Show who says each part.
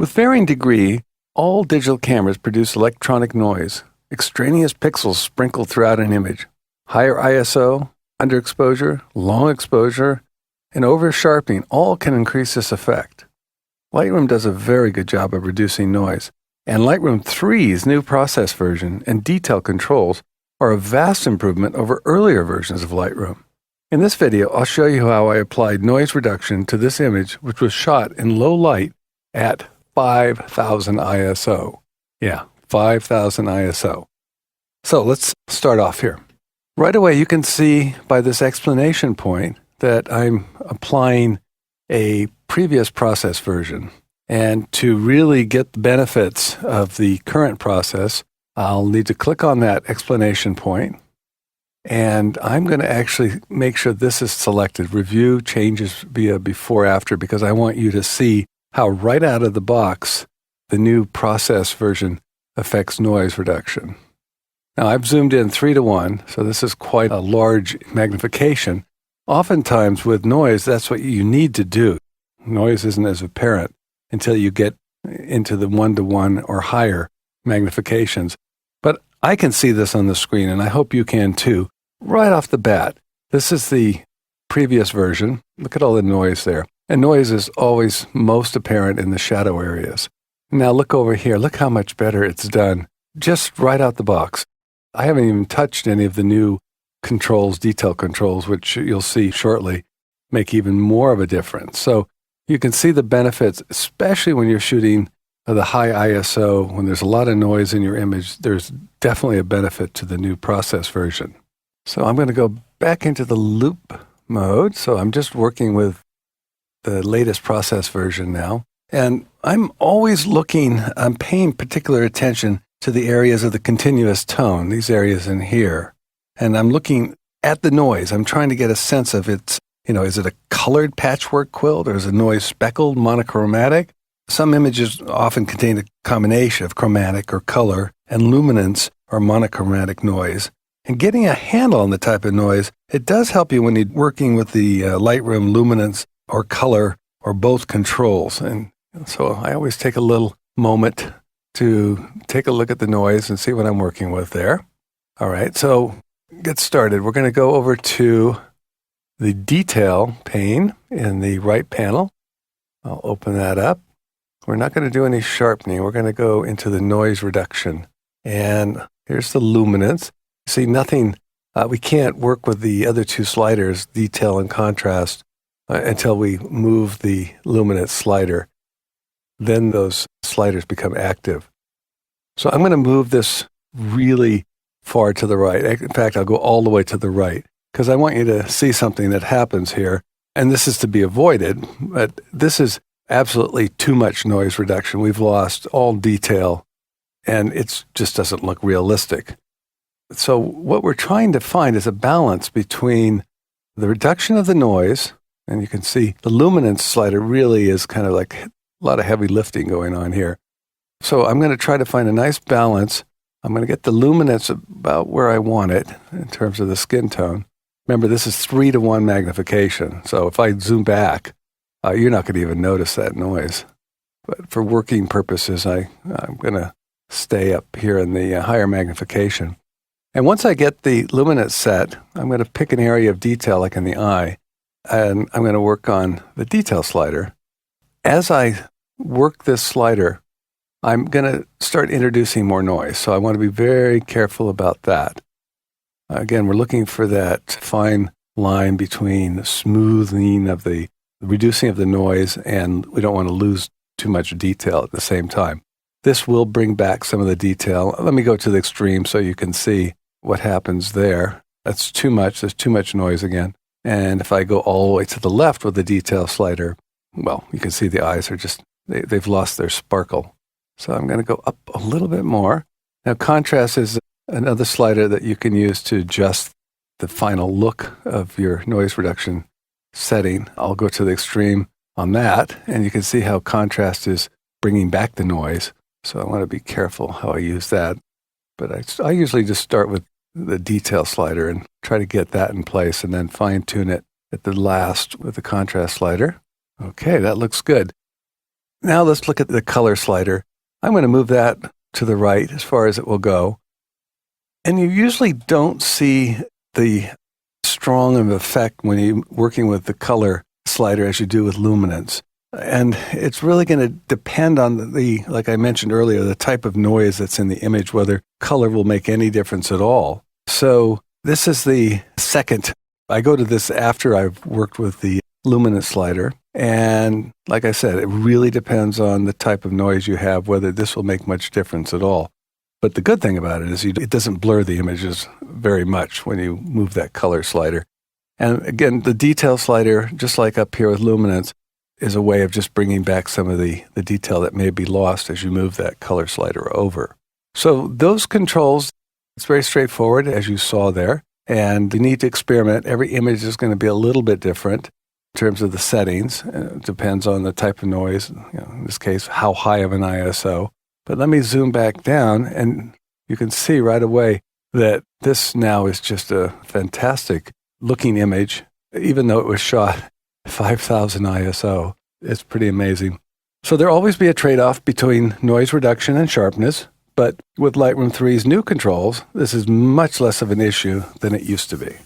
Speaker 1: With varying degree, all digital cameras produce electronic noise, extraneous pixels sprinkled throughout an image. Higher ISO, underexposure, long exposure, and over-sharpening all can increase this effect. Lightroom does a very good job of reducing noise, and Lightroom 3's new process version and detail controls are a vast improvement over earlier versions of Lightroom. In this video, I'll show you how I applied noise reduction to this image, which was shot in low light at 5,000 ISO. Yeah, 5,000 ISO. So let's start off here. Right away, you can see by this explanation point that I'm applying a previous process version. And to really get the benefits of the current process, I'll need to click on that explanation point. And I'm going to actually make sure this is selected, Review Changes via Before After, because I want you to see how right out of the box, the new process version affects noise reduction. Now, I've zoomed in 3:1, so this is quite a large magnification. Oftentimes with noise, that's what you need to do. Noise isn't as apparent until you get into the 1:1 or higher magnifications. But I can see this on the screen, and I hope you can too, right off the bat. This is the previous version. Look at all the noise there. And noise is always most apparent in the shadow areas. Now look over here. Look how much better it's done just right out the box. I haven't even touched any of the new controls, detail controls, which you'll see shortly, make even more of a difference. So you can see the benefits, especially when you're shooting the high ISO, when there's a lot of noise in your image. There's definitely a benefit to the new process version. So I'm going to go back into the loop mode. So I'm just working with the latest process version now. And I'm always I'm paying particular attention to the areas of the continuous tone, these areas in here. And I'm looking at the noise. I'm trying to get a sense of its, is it a colored patchwork quilt or is it noise speckled, monochromatic? Some images often contain a combination of chromatic or color and luminance or monochromatic noise. And getting a handle on the type of noise, it does help you when you're working with the Lightroom luminance or color or both controls. And so I always take a little moment to take a look at the noise and see what I'm working with there. All right, so get started. We're going to go over to the detail pane in the right panel. I'll open that up. We're not going to do any sharpening. We're going to go into the noise reduction. And here's the luminance. See, nothing, we can't work with the other two sliders, detail and contrast, until we move the luminance slider. Then those sliders become active. So I'm going to move this really far to the right. In fact, I'll go all the way to the right because I want you to see something that happens here. And this is to be avoided, but this is absolutely too much noise reduction. We've lost all detail and it just doesn't look realistic. So what we're trying to find is a balance between the reduction of the noise, and you can see the luminance slider really is kind of like a lot of heavy lifting going on here. So I'm going to try to find a nice balance. I'm going to get the luminance about where I want it in terms of the skin tone. Remember, this is 3:1 magnification. So if I zoom back, you're not going to even notice that noise. But for working purposes, I'm going to stay up here in the higher magnification. And once I get the luminance set, I'm going to pick an area of detail like in the eye, and I'm going to work on the detail slider. As I work this slider, I'm going to start introducing more noise. So I want to be very careful about that. Again, we're looking for that fine line between the smoothing of the reducing of the noise, and we don't want to lose too much detail at the same time. This will bring back some of the detail. Let me go to the extreme so you can see what happens there. That's too much. There's too much noise again. And if I go all the way to the left with the detail slider, well, you can see the eyes are just, they've lost their sparkle. So I'm going to go up a little bit more. Now, contrast is another slider that you can use to adjust the final look of your noise reduction setting. I'll go to the extreme on that, and you can see how contrast is bringing back the noise. So I want to be careful how I use that. But I usually just start with the detail slider and try to get that in place and then fine tune it at the last with the contrast slider. Okay, that looks good. Now let's look at the color slider. I'm going to move that to the right as far as it will go. And you usually don't see the strong of effect when you're working with the color slider as you do with luminance. And it's really going to depend on like I mentioned earlier, the type of noise that's in the image, whether color will make any difference at all. So this is the second. I go to this after I've worked with the luminance slider. And like I said, it really depends on the type of noise you have, whether this will make much difference at all. But the good thing about it is it doesn't blur the images very much when you move that color slider. And again, the detail slider, just like up here with luminance, is a way of just bringing back some of the detail that may be lost as you move that color slider over. So those controls, it's very straightforward, as you saw there. And you need to experiment. Every image is going to be a little bit different in terms of the settings. It depends on the type of noise, in this case, how high of an ISO. But let me zoom back down, and you can see right away that this now is just a fantastic looking image, even though it was shot 5,000 ISO. It's pretty amazing. So there'll always be a trade-off between noise reduction and sharpness, but with Lightroom 3's new controls, this is much less of an issue than it used to be.